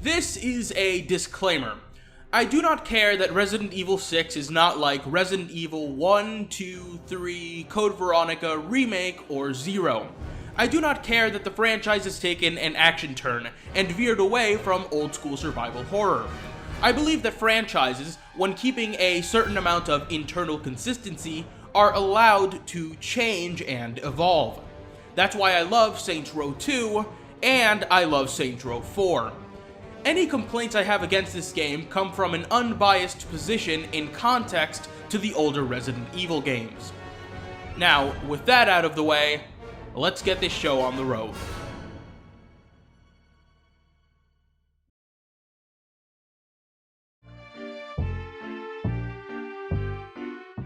This is a disclaimer. I do not care that Resident Evil 6 is not like Resident Evil 1, 2, 3, Code Veronica Remake, or Zero. I do not care that the franchise has taken an action turn and veered away from old-school survival horror. I believe that franchises, when keeping a certain amount of internal consistency, are allowed to change and evolve. That's why I love Saints Row 2, and I love Saints Row 4. Any complaints I have against this game come from an unbiased position in context to the older Resident Evil games. Now, with that out of the way, let's get this show on the road.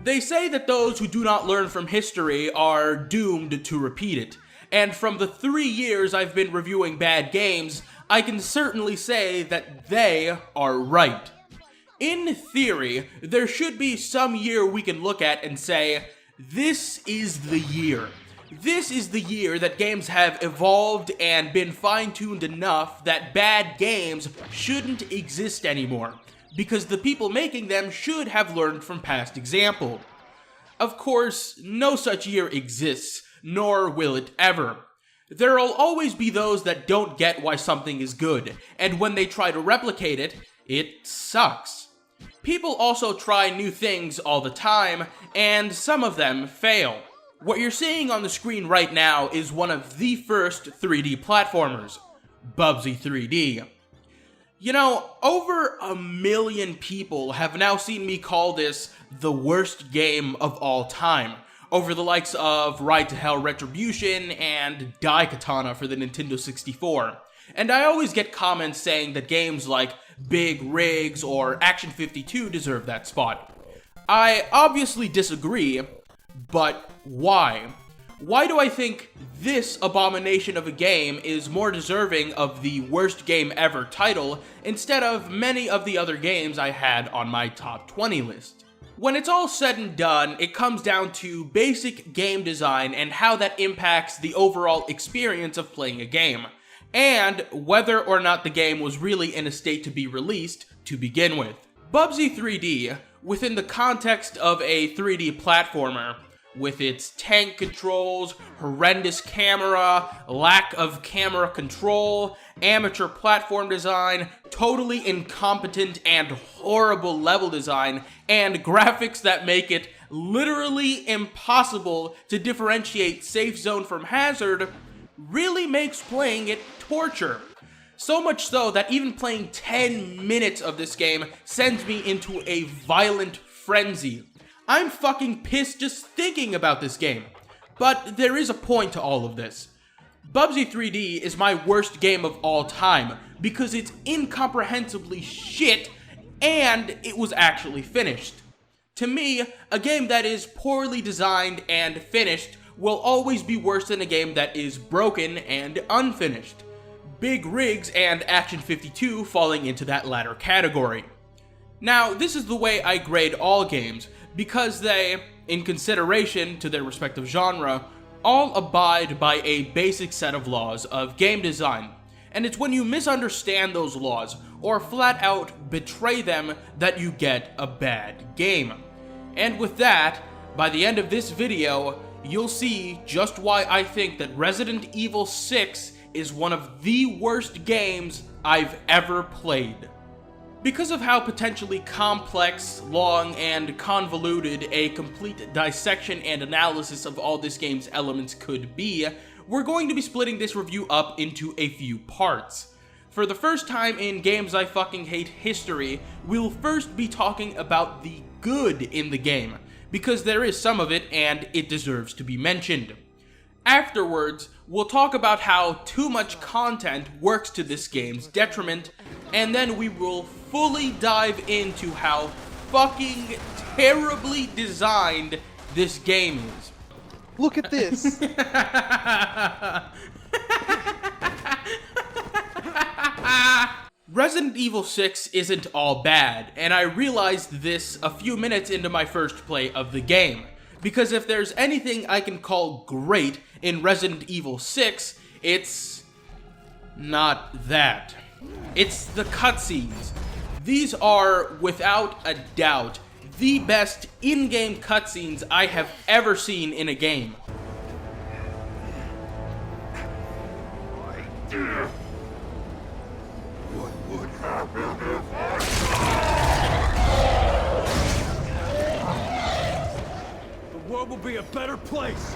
They say that those who do not learn from history are doomed to repeat it, and from the 3 years I've been reviewing bad games, I can certainly say that they are right. In theory, there should be some year we can look at and say, this is the year. This is the year that games have evolved and been fine-tuned enough that bad games shouldn't exist anymore, because the people making them should have learned from past example. Of course, no such year exists, nor will it ever. There'll always be those that don't get why something is good, and when they try to replicate it, it sucks. People also try new things all the time, and some of them fail. What you're seeing on the screen right now is one of the first 3D platformers, Bubsy 3D. You know, over 1 million people have now seen me call this the worst game of all time, over the likes of Ride to Hell Retribution and Daikatana for the Nintendo 64. And I always get comments saying that games like Big Rigs or Action 52 deserve that spot. I obviously disagree, but why? Why do I think this abomination of a game is more deserving of the worst game ever title instead of many of the other games I had on my top 20 list? When it's all said and done, it comes down to basic game design and how that impacts the overall experience of playing a game, and whether or not the game was really in a state to be released to begin with. Bubsy 3D, within the context of a 3D platformer, with its tank controls, horrendous camera, lack of camera control, amateur platform design, totally incompetent and horrible level design, and graphics that make it literally impossible to differentiate safe zone from hazard, really makes playing it torture. So much so that even playing 10 minutes of this game sends me into a violent frenzy. I'm fucking pissed just thinking about this game. But there is a point to all of this. Bubsy 3D is my worst game of all time because it's incomprehensibly shit and it was actually finished. To me, a game that is poorly designed and finished will always be worse than a game that is broken and unfinished. Big Rigs and Action 52 falling into that latter category. Now, this is the way I grade all games, because they, in consideration to their respective genre, all abide by a basic set of laws of game design, and it's when you misunderstand those laws, or flat out betray them, that you get a bad game. And with that, by the end of this video, you'll see just why I think that Resident Evil 6 is one of the worst games I've ever played. Because of how potentially complex, long, and convoluted a complete dissection and analysis of all this game's elements could be, we're going to be splitting this review up into a few parts. For the first time in Games I Fucking Hate history, we'll first be talking about the good in the game, because there is some of it and it deserves to be mentioned. Afterwards, we'll talk about how too much content works to this game's detriment, and then we will fully dive into how fucking terribly designed this game is. Look at this! Resident Evil 6 isn't all bad, and I realized this a few minutes into my first play of the game. Because if there's anything I can call great in Resident Evil 6, it's not that. It's the cutscenes. These are, without a doubt, the best in-game cutscenes I have ever seen in a game. What would happen if I... The world will be a better place!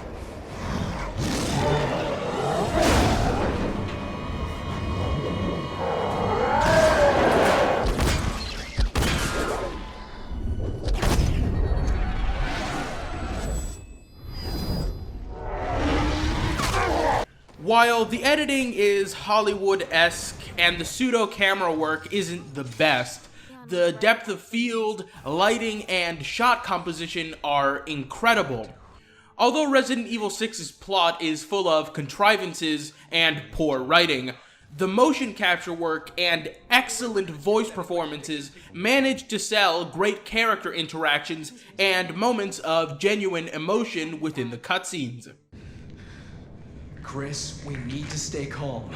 While the editing is Hollywood-esque and the pseudo-camera work isn't the best, the depth of field, lighting, and shot composition are incredible. Although Resident Evil 6's plot is full of contrivances and poor writing, the motion capture work and excellent voice performances manage to sell great character interactions and moments of genuine emotion within the cutscenes. Chris, we need to stay calm.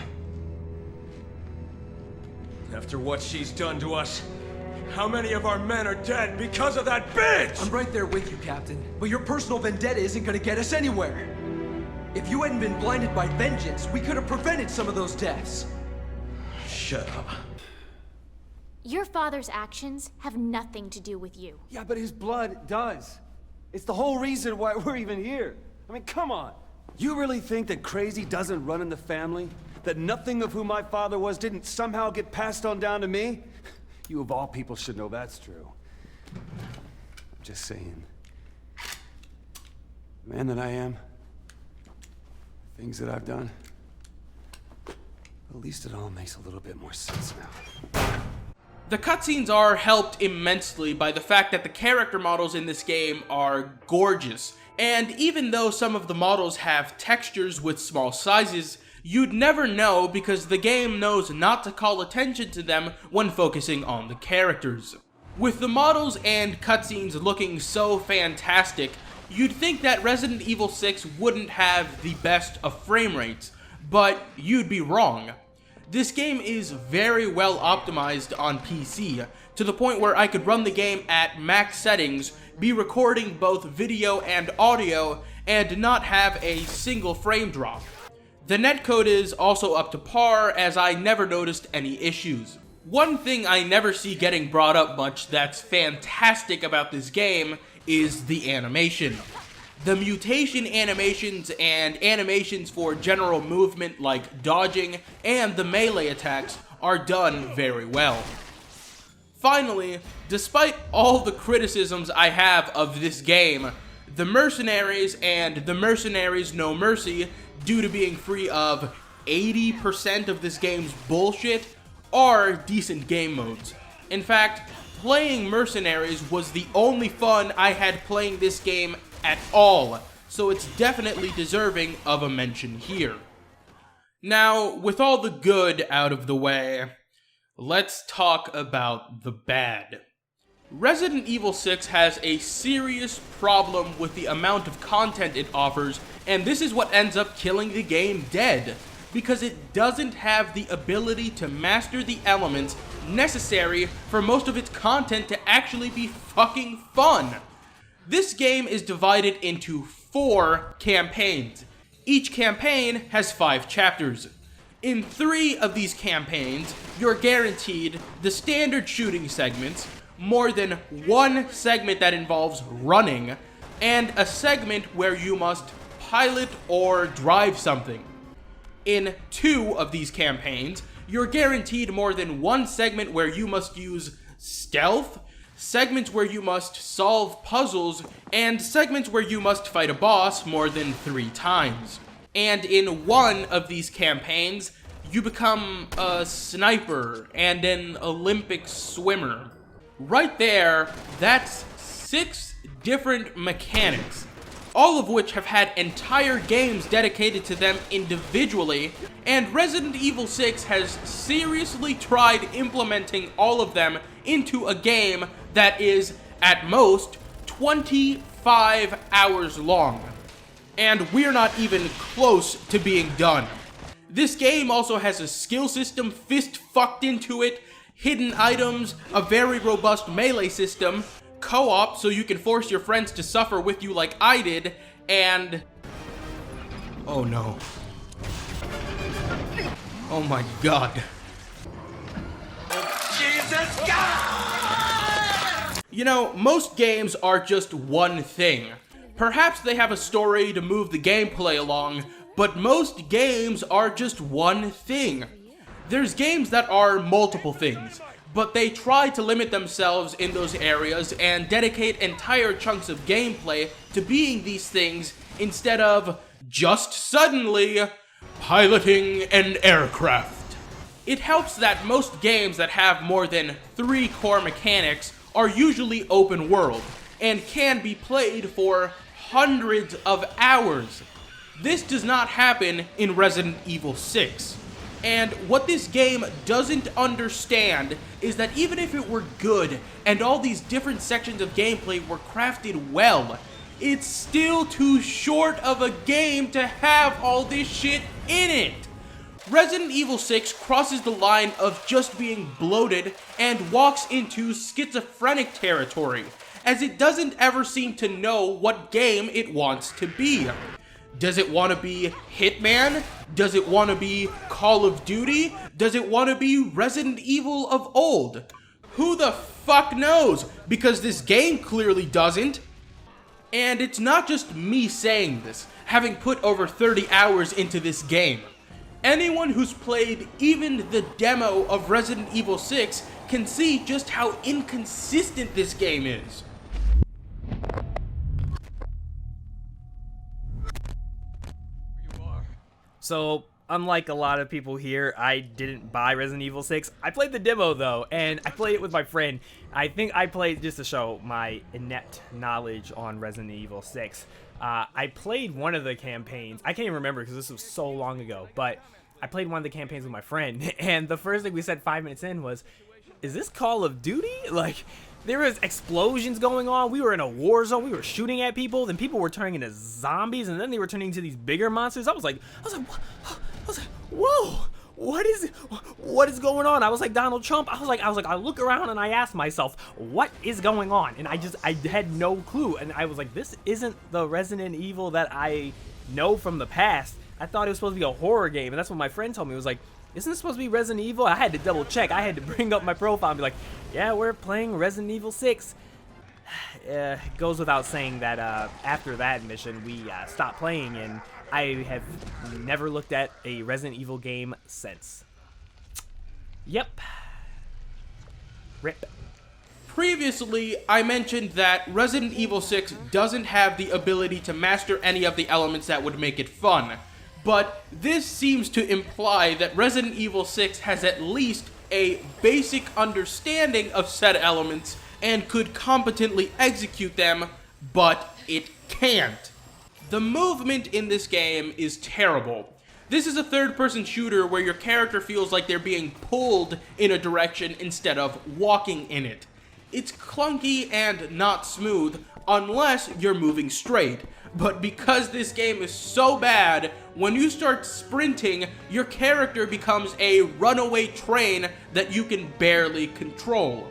After what she's done to us, how many of our men are dead because of that bitch? I'm right there with you, Captain. But your personal vendetta isn't gonna get us anywhere. If you hadn't been blinded by vengeance, we could have prevented some of those deaths. Shut up. Your father's actions have nothing to do with you. Yeah, but his blood does. It's the whole reason why we're even here. I mean, come on. You really think that crazy doesn't run in the family? That nothing of who my father was didn't somehow get passed on down to me? You of all people should know that's true. I'm just saying. The man that I am, things that I've done, at least it all makes a little bit more sense now. The cutscenes are helped immensely by the fact that the character models in this game are gorgeous, and even though some of the models have textures with small sizes, you'd never know because the game knows not to call attention to them when focusing on the characters. With the models and cutscenes looking so fantastic, you'd think that Resident Evil 6 wouldn't have the best of frame rates, but you'd be wrong. This game is very well optimized on PC, to the point where I could run the game at max settings, be recording both video and audio, and not have a single frame drop. The netcode is also up to par, as I never noticed any issues. One thing I never see getting brought up much that's fantastic about this game is the animation. The mutation animations and animations for general movement like dodging and the melee attacks are done very well. Finally, despite all the criticisms I have of this game, the Mercenaries and the Mercenaries No Mercy, due to being free of 80% of this game's bullshit, are decent game modes. In fact, playing Mercenaries was the only fun I had playing this game at all, so it's definitely deserving of a mention here. Now, with all the good out of the way, let's talk about the bad. Resident Evil 6 has a serious problem with the amount of content it offers, and this is what ends up killing the game dead, because it doesn't have the ability to master the elements necessary for most of its content to actually be fucking fun. This game is divided into 4 campaigns. Each campaign has 5 chapters. In 3 of these campaigns, you're guaranteed the standard shooting segments, more than 1 segment that involves running, and a segment where you must pilot or drive something. In 2 of these campaigns, you're guaranteed more than 1 segment where you must use stealth, segments where you must solve puzzles, and segments where you must fight a boss more than 3 times. And in 1 of these campaigns, you become a sniper and an Olympic swimmer. Right there, that's 6 different mechanics, all of which have had entire games dedicated to them individually, and Resident Evil 6 has seriously tried implementing all of them into a game that is, at most, 25 hours long. And we're not even close to being done. This game also has a skill system fist-fucked into it, hidden items, a very robust melee system, co-op so you can force your friends to suffer with you like I did, and... oh no. Oh my god. Jesus God! You know, most games are just one thing. Perhaps they have a story to move the gameplay along, but most games are just one thing. There's games that are multiple things, but they try to limit themselves in those areas and dedicate entire chunks of gameplay to being these things instead of just suddenly piloting an aircraft. It helps that most games that have more than 3 core mechanics are usually open world and can be played for hundreds of hours. This does not happen in Resident Evil 6. And what this game doesn't understand is that even if it were good and all these different sections of gameplay were crafted well, it's still too short of a game to have all this shit in it. Resident Evil 6 crosses the line of just being bloated and walks into schizophrenic territory, as it doesn't ever seem to know what game it wants to be. Does it want to be Hitman? Does it want to be Call of Duty? Does it want to be Resident Evil of old? Who the fuck knows? Because this game clearly doesn't. And it's not just me saying this, having put over 30 hours into this game. Anyone who's played even the demo of Resident Evil 6 can see just how inconsistent this game is. So, unlike a lot of people here, I didn't buy Resident Evil 6. I played the demo, though, and I played it with my friend. I think I played just to show my inept knowledge on Resident Evil 6. I played one of the campaigns. I can't even remember because this was so long ago, but I played one of the campaigns with my friend, and the first thing we said 5 minutes in was, is this Call of Duty? Like, there was explosions going on. We were in a war zone. We were shooting at people. Then people were turning into zombies, and then they were turning into these bigger monsters. I was like, whoa, what is going on? I was like Donald Trump. I look around and I asked myself, what is going on? And I had no clue. And I was like, this isn't the Resident Evil that I know from the past. I thought it was supposed to be a horror game, and that's what my friend told me. It was like, isn't this supposed to be Resident Evil? I had to double check. I had to bring up my profile and be like, yeah, we're playing Resident Evil 6. It goes without saying that after that mission, we stopped playing, and I have never looked at a Resident Evil game since. Yep. Rip. Previously, I mentioned that Resident Evil 6 doesn't have the ability to master any of the elements that would make it fun. But this seems to imply that Resident Evil 6 has at least a basic understanding of said elements and could competently execute them, but it can't. The movement in this game is terrible. This is a third-person shooter where your character feels like they're being pulled in a direction instead of walking in it. It's clunky and not smooth unless you're moving straight. But because this game is so bad, when you start sprinting, your character becomes a runaway train that you can barely control.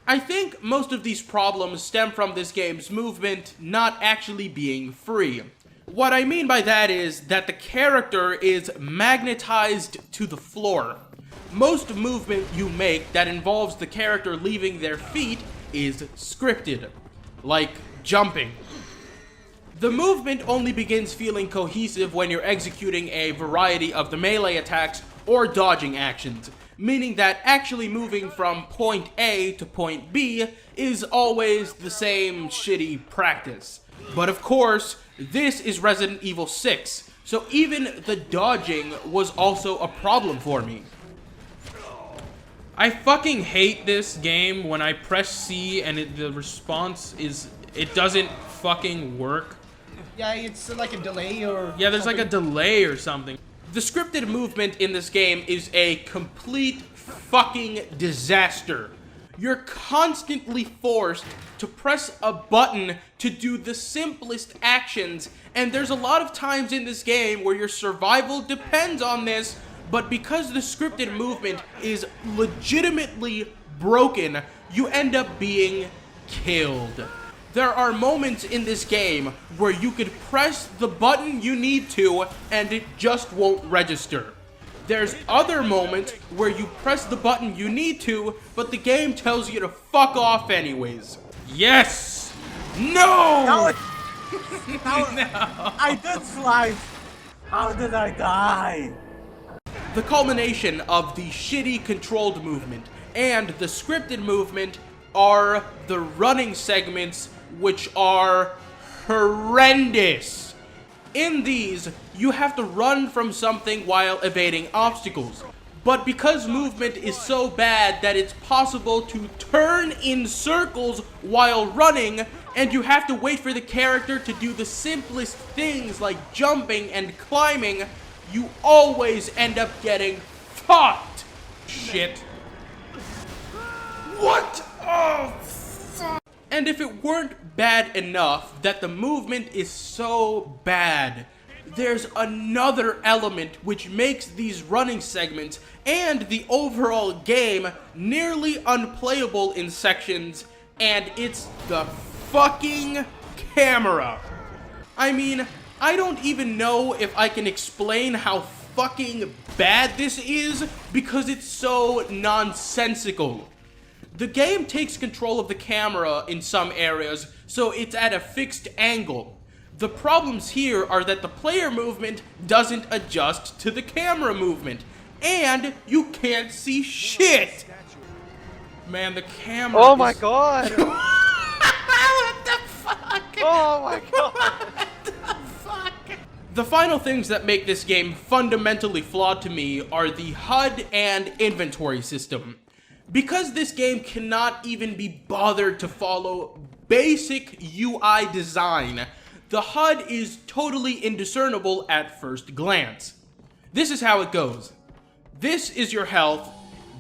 I think most of these problems stem from this game's movement not actually being free. What I mean by that is that the character is magnetized to the floor. Most movement you make that involves the character leaving their feet is scripted, like jumping. The movement only begins feeling cohesive when you're executing a variety of the melee attacks or dodging actions, meaning that actually moving from point A to point B is always the same shitty practice. But of course, this is Resident Evil 6, so even the dodging was also a problem for me. I fucking hate this game when I press C and the response is, it doesn't fucking work. Yeah, it's like a delay or... Yeah, there's something. like a delay or something. The scripted movement in this game is a complete fucking disaster. You're constantly forced to press a button to do the simplest actions, and there's a lot of times in this game where your survival depends on this, but because the scripted movement is legitimately broken, you end up being killed. There are moments in this game where you could press the button you need to and it just won't register. There's other moments where you press the button you need to, but the game tells you to fuck off anyways. Yes! No! I did slide. How did I die? The culmination of the shitty controlled movement and the scripted movement are the running segments, which are horrendous. In these, you have to run from something while evading obstacles. But because movement is so bad that it's possible to turn in circles while running, and you have to wait for the character to do the simplest things like jumping and climbing, you always end up getting fucked. Shit. What? Oh, fuck. And if it weren't bad enough that the movement is so bad, there's another element which makes these running segments and the overall game nearly unplayable in sections, and it's the fucking camera. I mean, I don't even know if I can explain how fucking bad this is because it's so nonsensical. The game takes control of the camera in some areas, so it's at a fixed angle. The problems here are that the player movement doesn't adjust to the camera movement, and you can't see shit! Man, the camera Oh my god! What the fuck? Oh my god! What the fuck? The final things that make this game fundamentally flawed to me are the HUD and inventory system. Because this game cannot even be bothered to follow basic UI design, the HUD is totally indiscernible at first glance. This is how it goes. This is your health.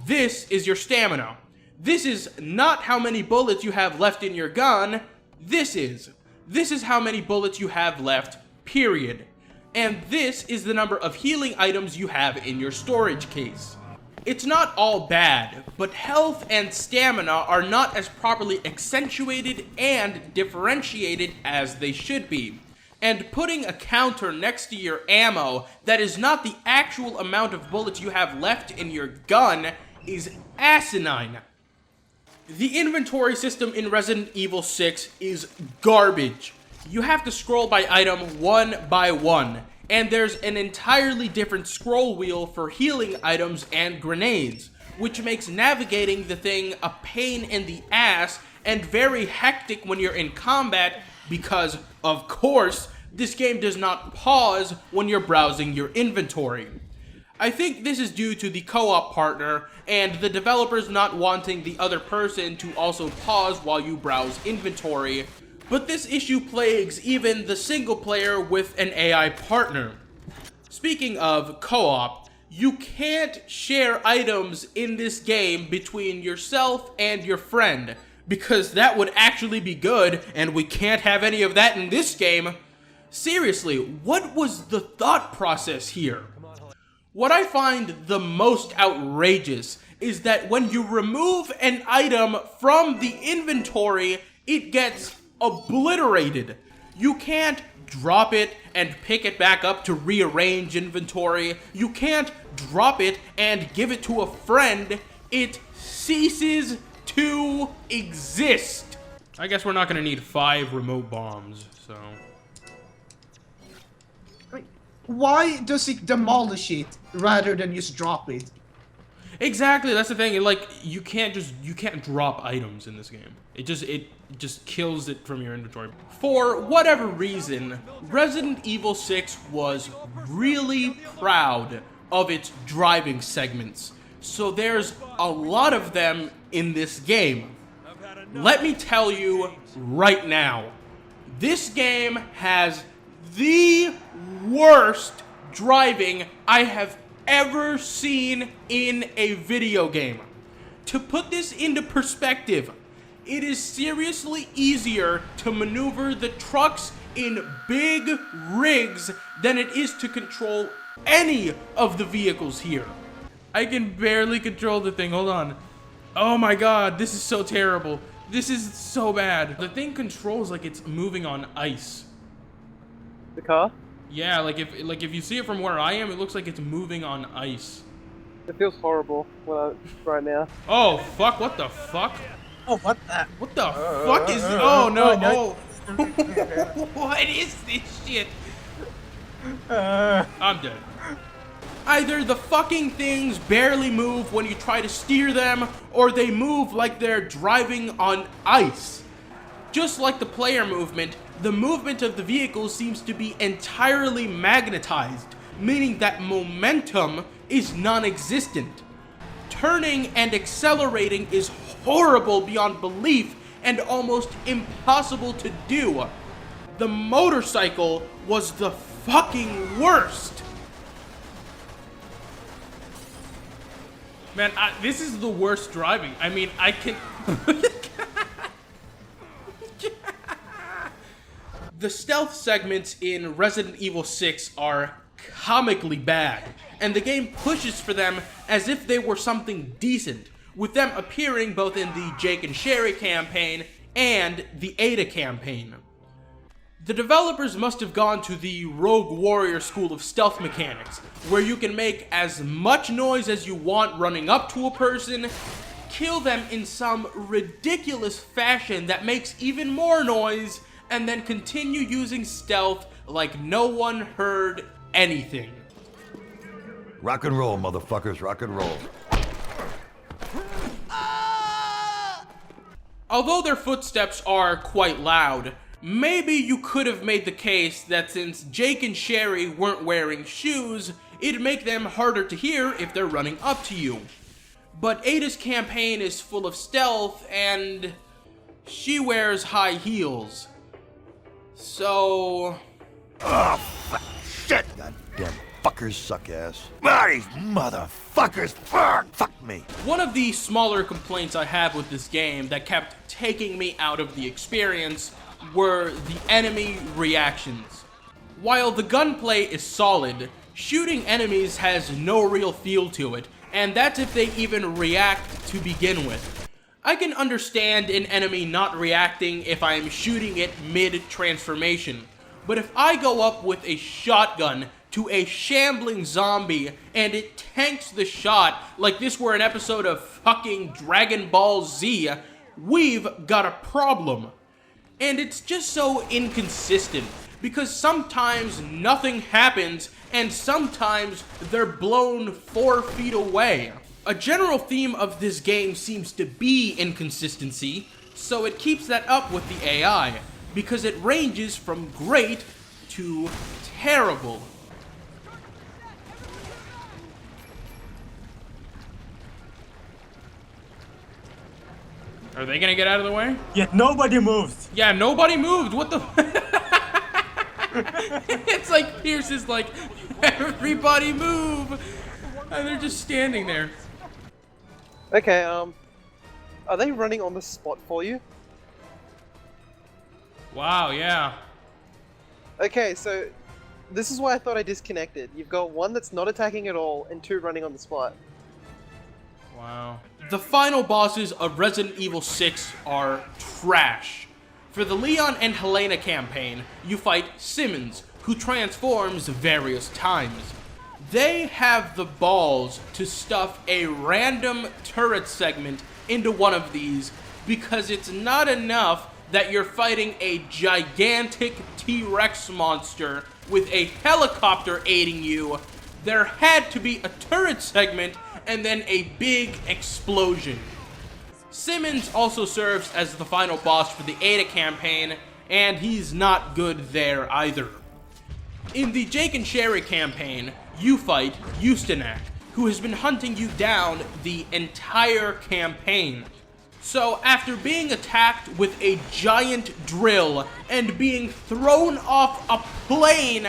This is your stamina. This is not how many bullets you have left in your gun. This is how many bullets you have left, period. And this is the number of healing items you have in your storage case. It's not all bad, but health and stamina are not as properly accentuated and differentiated as they should be. And putting a counter next to your ammo that is not the actual amount of bullets you have left in your gun is asinine. The inventory system in Resident Evil 6 is garbage. You have to scroll by item one by one, and there's an entirely different scroll wheel for healing items and grenades, which makes navigating the thing a pain in the ass and very hectic when you're in combat because, of course, this game does not pause when you're browsing your inventory. I think this is due to the co-op partner and the developers not wanting the other person to also pause while you browse inventory, but this issue plagues even the single player with an AI partner. Speaking of co-op, you can't share items in this game between yourself and your friend, because that would actually be good, and we can't have any of that in this game. Seriously, what was the thought process here? What I find the most outrageous is that when you remove an item from the inventory, it gets obliterated. You can't drop it and pick it back up to rearrange inventory. You can't drop it and give it to a friend. It ceases to exist. I guess we're not gonna need 5 remote bombs, so. Why does it demolish it rather than just drop it? Exactly, that's the thing. Like, you can't drop items in this game. It just kills it from your inventory. For whatever reason, Resident Evil 6 was really proud of its driving segments. So there's a lot of them in this game. Let me tell you right now, this game has the worst driving I have ever seen in a video game. To put this into perspective, it is seriously easier to maneuver the trucks in big rigs than it is to control any of the vehicles here. I can barely control the thing. Hold on. Oh my god, this is so terrible. This is so bad. The thing controls like it's moving on ice. The car? Yeah, like if you see it from where I am, it looks like it's moving on ice. It feels horrible right now. Oh fuck, what the fuck? Oh, what the? What the fuck is this? Oh no, oh. What is this shit? I'm dead. Either the fucking things barely move when you try to steer them, or they move like they're driving on ice. Just like the player movement, the movement of the vehicle seems to be entirely magnetized, meaning that momentum is non-existent. Turning and accelerating is horrible beyond belief and almost impossible to do. The motorcycle was the fucking worst. Man, this is the worst driving. I mean, I can... The stealth segments in Resident Evil 6 are comically bad, and the game pushes for them as if they were something decent, with them appearing both in the Jake and Sherry campaign and the Ada campaign. The developers must have gone to the Rogue Warrior school of stealth mechanics, where you can make as much noise as you want running up to a person, kill them in some ridiculous fashion that makes even more noise, and then continue using stealth like no one heard anything. Rock and roll, motherfuckers, rock and roll. Although their footsteps are quite loud, maybe you could have made the case that since Jake and Sherry weren't wearing shoes, it'd make them harder to hear if they're running up to you. But Ada's campaign is full of stealth, and she wears high heels. So... Oh, fuck, shit! Goddamn fuckers suck ass. Ah, these motherfuckers! Fuck me! One of the smaller complaints I have with this game that kept taking me out of the experience were the enemy reactions. While the gunplay is solid, shooting enemies has no real feel to it, and that's if they even react to begin with. I can understand an enemy not reacting if I am shooting it mid-transformation, but if I go up with a shotgun to a shambling zombie and it tanks the shot like this were an episode of fucking Dragon Ball Z, we've got a problem. And it's just so inconsistent, because sometimes nothing happens and sometimes they're blown 4 feet away. A general theme of this game seems to be inconsistency, so it keeps that up with the AI, because it ranges from great to terrible. Are they gonna get out of the way? Yet nobody moves. Yeah, nobody moved. What the? It's like Pierce is like, everybody move, and they're just standing there. Okay, are they running on the spot for you? Wow, yeah. Okay, so this is why I thought I disconnected. You've got one that's not attacking at all, and 2 running on the spot. Wow. The final bosses of Resident Evil 6 are trash. For the Leon and Helena campaign, you fight Simmons, who transforms various times. They have the balls to stuff a random turret segment into one of these because it's not enough that you're fighting a gigantic T-Rex monster with a helicopter aiding you. There had to be a turret segment and then a big explosion. Simmons also serves as the final boss for the Ada campaign, and he's not good there either. In the Jake and Sherry campaign, you fight Eustanak, who has been hunting you down the entire campaign. So after being attacked with a giant drill and being thrown off a plane,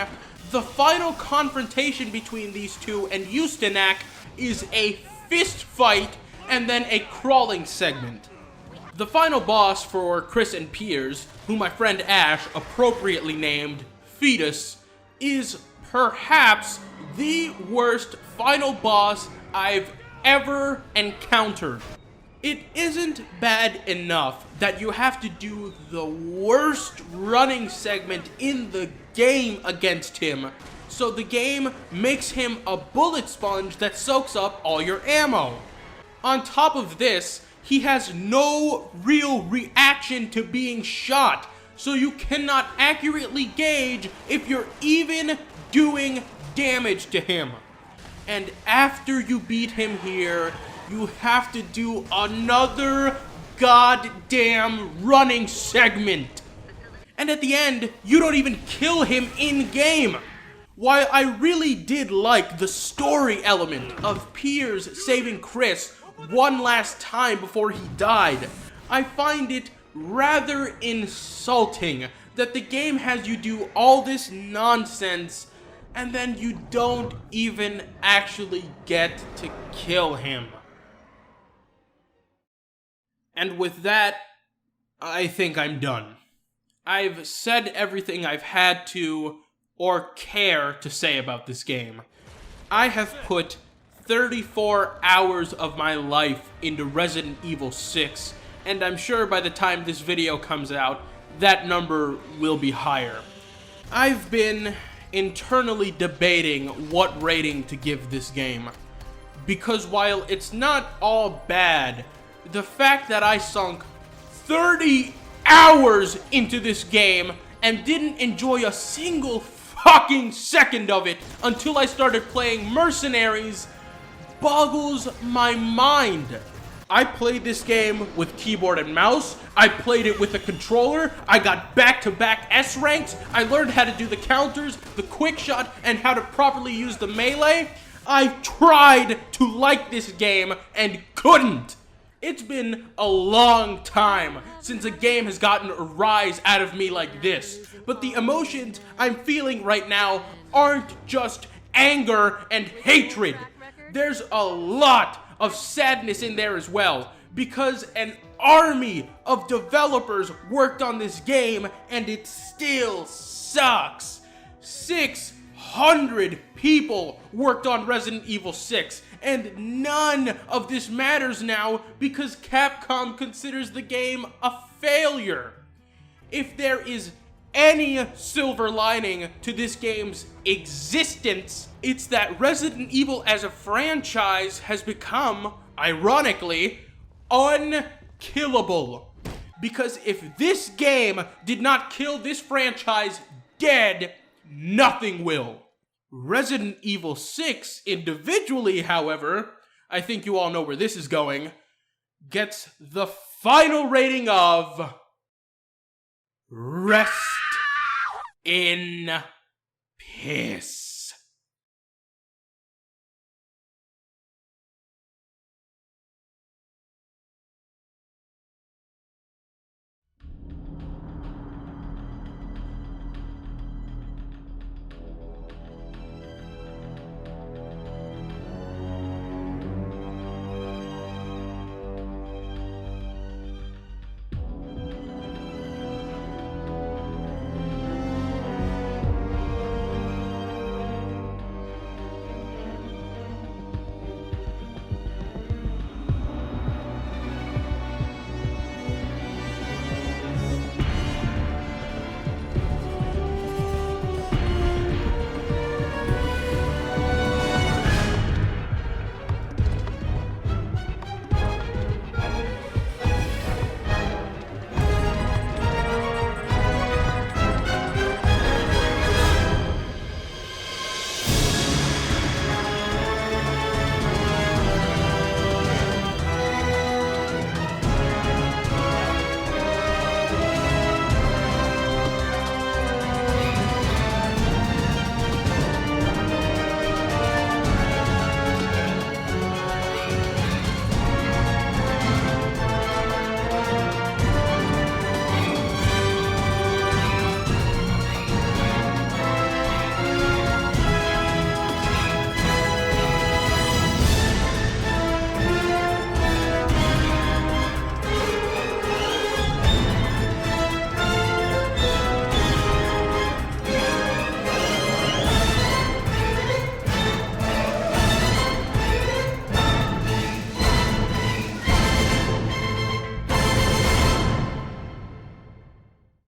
the final confrontation between these two and Eustanak is a fist fight and then a crawling segment. The final boss for Chris and Piers, who my friend Ash appropriately named Fetus, is perhaps the worst final boss I've ever encountered. It isn't bad enough that you have to do the worst running segment in the game against him, so the game makes him a bullet sponge that soaks up all your ammo. On top of this, he has no real reaction to being shot, so you cannot accurately gauge if you're even doing damage to him. And after you beat him here, you have to do another goddamn running segment. And at the end, you don't even kill him in-game. While I really did like the story element of Piers saving Chris one last time before he died, I find it rather insulting that the game has you do all this nonsense and then you don't even actually get to kill him. And with that, I think I'm done. I've said everything I've had to or care to say about this game. I have put 34 hours of my life into Resident Evil 6, and I'm sure by the time this video comes out, that number will be higher. I've been internally debating what rating to give this game, because while it's not all bad, the fact that I sunk 30 hours into this game and didn't enjoy a single fucking second of it until I started playing Mercenaries boggles my mind. I played this game with keyboard and mouse, I played it with a controller, I got back-to-back S ranks, I learned how to do the counters, the quick shot, and how to properly use the melee. I tried to like this game and couldn't. It's been a long time since a game has gotten a rise out of me like this, but the emotions I'm feeling right now aren't just anger and hatred. There's a lot of sadness in there as well, because an army of developers worked on this game and it still sucks. 600 people worked on Resident Evil 6, and none of this matters now because Capcom considers the game a failure. If there is any silver lining to this game's existence, it's that Resident Evil as a franchise has become, ironically, unkillable. Because if this game did not kill this franchise dead, nothing will. Resident Evil 6 individually, however, I think you all know where this is going, gets the final rating of rest in piss.